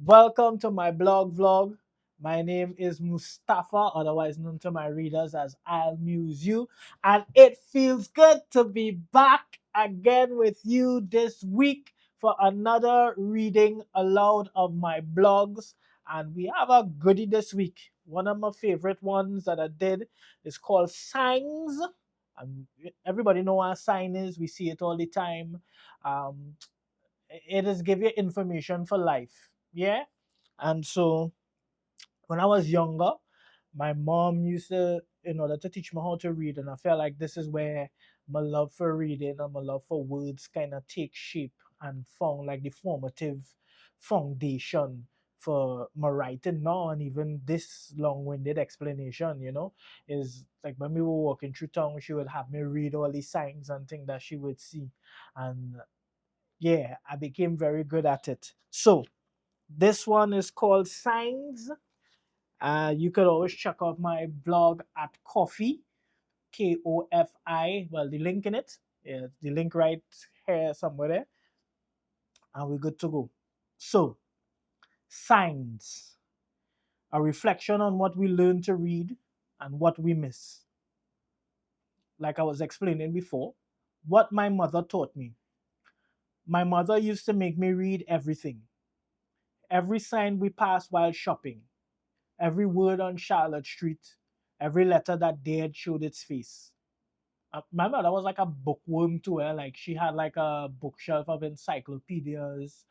Welcome to my blog vlog. My name is Mustafa, otherwise known to my readers as I'll Muse You, and it feels good to be back again with you this week for another reading aloud of my blogs. And we have a goodie this week. One of my favorite ones that I did is called Signs. And everybody know what a sign is. We see it all the time. Um, it is give you information for life. Yeah. And so when I was younger, my mom used to, in order to teach me how to read, and I felt like this is where my love for reading and my love for words kind of take shape and found like the formative foundation for my writing now, and even this long-winded explanation, is like when we were walking through town, she would have me read all these signs and things that she would see. And yeah, I became very good at it. So this one is called Signs. You could always check out my blog at Coffee, Kofi. Well, the link in it, yeah, the link right here somewhere there, and we're good to go. So, Signs, a reflection on what we learn to read and what we miss. Like I was explaining before, what my mother taught me. My mother used to make me read everything, every sign we passed while shopping, every word on Charlotte Street, every letter that dared showed its face. My mother was like a bookworm to her. Like she had like a bookshelf of encyclopedias.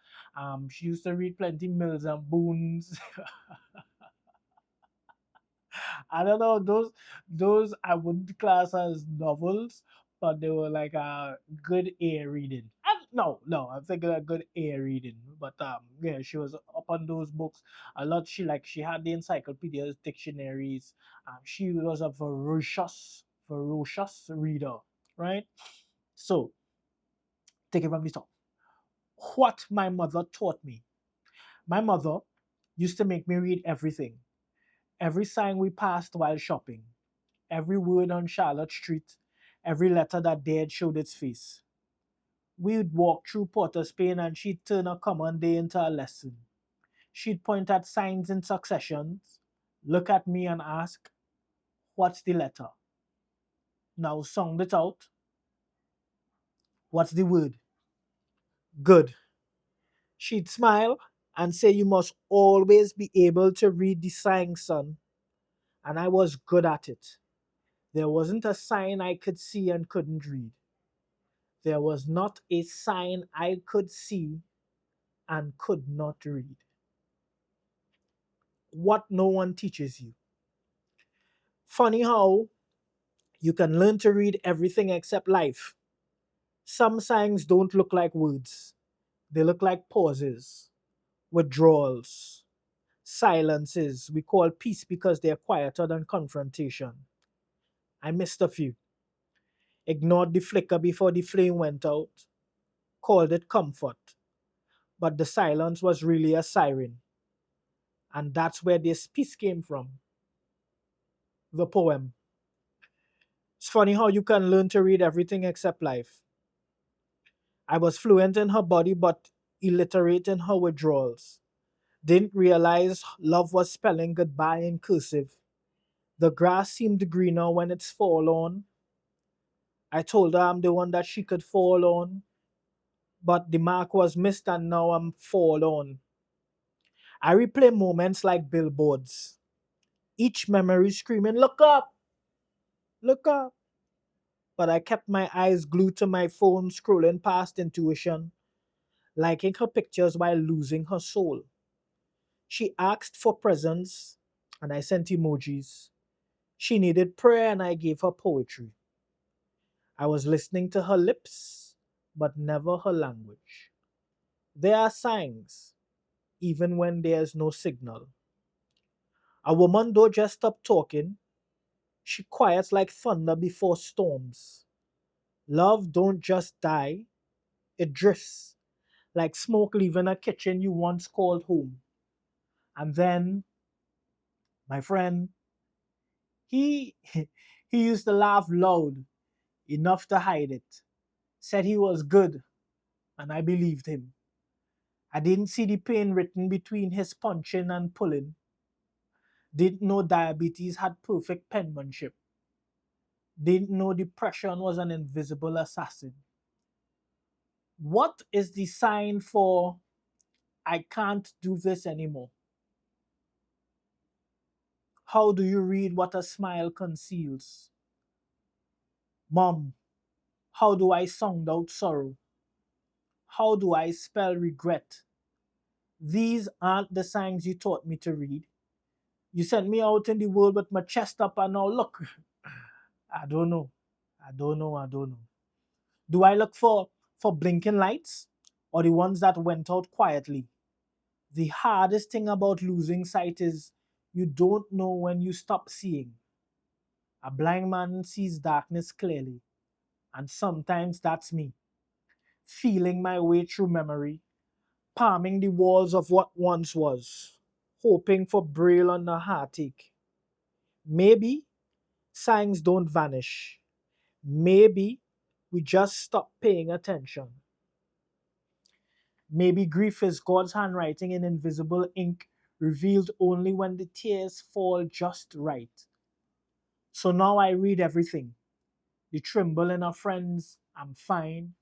She used to read plenty Mills and Boons. I don't know those I wouldn't class as novels, but they were like a good air reading. No, I'm thinking a good air reading. But yeah, she was up on those books a lot. She had the encyclopedias, dictionaries. She was a ferocious reader, right? So take it from the top. What my mother taught me. My mother used to make me read everything, every sign we passed while shopping, every word on Charlotte Street, every letter that dared showed its face. We'd walk through Porter Spain and she'd turn a common day into a lesson. She'd point at signs in successions, look at me and ask, "What's the letter? Now sound it out. What's the word?" Good. She'd smile and say, "You must always be able to read the signs, son." And I was good at it. There wasn't a sign I could see and couldn't read. There was not a sign I could see and could not read. What no one teaches you. Funny how you can learn to read everything except life. Some signs don't look like words, they look like pauses, withdrawals, silences we call peace because they're quieter than confrontation. I missed a few. Ignored the flicker before the flame went out, called it comfort, but the silence was really a siren. And that's where this piece came from, the poem. It's funny how you can learn to read everything except life. I was fluent in her body but illiterate in her withdrawals. Didn't realize love was spelling goodbye in cursive. The grass seemed greener when it's forlorn. I told her I'm the one that she could fall on, but the mark was missed and now I'm forlorn. I replay moments like billboards, each memory screaming, "Look up! Look up!" But I kept my eyes glued to my phone, scrolling past intuition, liking her pictures while losing her soul. She asked for presents, and I sent emojis. She needed prayer, and I gave her poetry. I was listening to her lips, but never her language. There are signs, even when there's no signal. A woman don't just stop talking, she quiets like thunder before storms. Love don't just die, it drifts, like smoke leaving a kitchen you once called home. And then, my friend, he he used to laugh loud, enough to hide it. Said he was good, and I believed him. I didn't see the pain written between his punching and pulling. Didn't know diabetes had perfect penmanship. Didn't know depression was an invisible assassin. What is the sign for I can't do this anymore? How do you read what a smile conceals? Mom, how do I sound out sorrow? How do I spell regret? These aren't the signs you taught me to read. You sent me out in the world with my chest up and now look. I don't know. I don't know. Do I look for blinking lights or the ones that went out quietly? The hardest thing about losing sight is you don't know when you stop seeing. A blind man sees darkness clearly, and sometimes that's me, feeling my way through memory, palming the walls of what once was, hoping for braille on a heartache. Maybe signs don't vanish. Maybe we just stop paying attention. Maybe grief is God's handwriting in invisible ink, revealed only when the tears fall just right. So now I read everything. The tremble in a friend's I'm fine,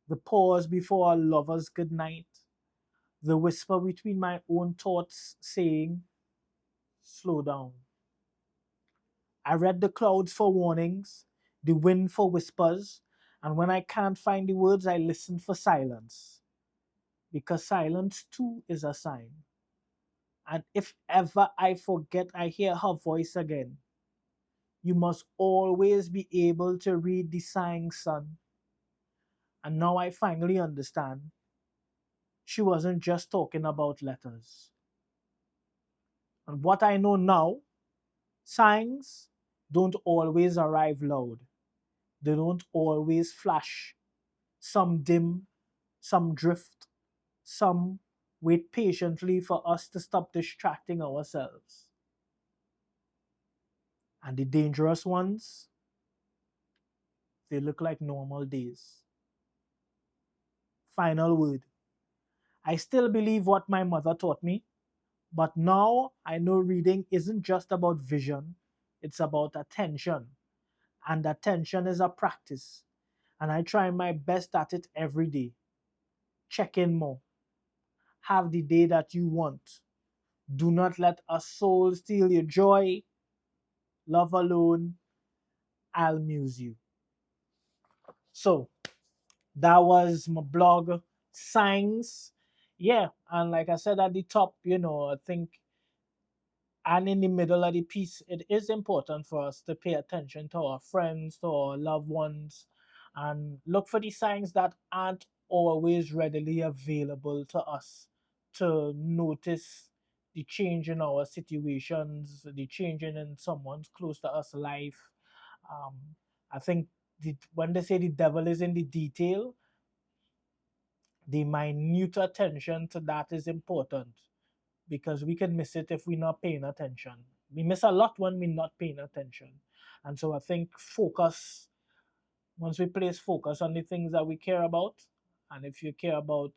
the pause before a lover's goodnight, the whisper between my own thoughts saying, slow down. I read the clouds for warnings, the wind for whispers, and when I can't find the words, I listen for silence. Because silence too is a sign. And if ever I forget I hear her voice again, you must always be able to read the sighing sun. And now I finally understand. She wasn't just talking about letters. And what I know now, signs don't always arrive loud. They don't always flash. Some dim, some drift, some wait patiently for us to stop distracting ourselves. And the dangerous ones, they look like normal days. Final word. I still believe what my mother taught me, but now I know reading isn't just about vision, it's about attention. And attention is a practice. And I try my best at it every day. Check in more. Have the day that you want. Do not let a soul steal your joy. Love alone. I'll muse you. So that was my blog, Signs. Yeah, and like I said at the top, I think, and in the middle of the piece, it is important for us to pay attention to our friends, to our loved ones, and look for the signs that aren't always readily available to us to notice the change in our situations, the change in someone's close to us life. Um, I think when they say the devil is in the detail, the minute attention to that is important because we can miss it if we're not paying attention. We miss a lot when we're not paying attention. And so I think focus, once we place focus on the things that we care about, and if you care about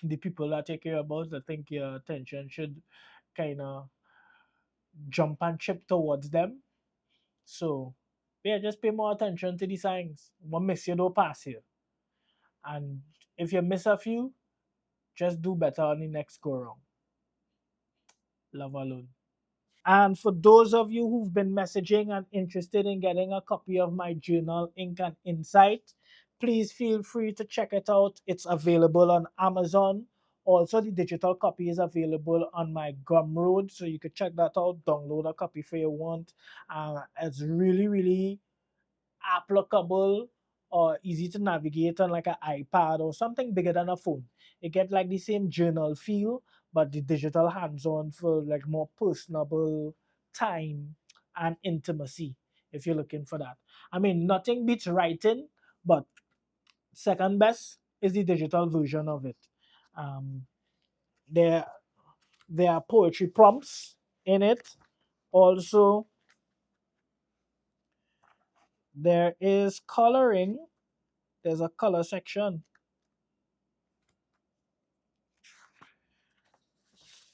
the people that you care about, I think your attention should kind of jump and chip towards them. So, yeah, just pay more attention to the signs. What miss you, don't pass you. And if you miss a few, just do better on the next go round. Love alone. And for those of you who've been messaging and interested in getting a copy of my journal, Ink and Insight, please feel free to check it out. It's available on Amazon. Also, the digital copy is available on my Gumroad, so you could check that out. Download a copy if you want. It's really, really applicable or easy to navigate on like an iPad or something bigger than a phone. You get like the same journal feel, but the digital hands-on for like more personable time and intimacy if you're looking for that. I mean, nothing beats writing, but second best is the digital version of it. Um, there, there are poetry prompts in it. Also, there is coloring. There's a color section.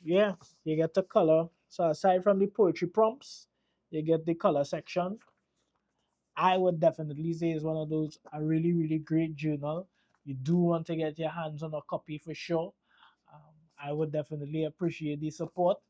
Yeah, you get the color. So aside from the poetry prompts, you get the color section. I would definitely say it's one of those a really really great journal. You do want to get your hands on a copy for sure. I would definitely appreciate the support.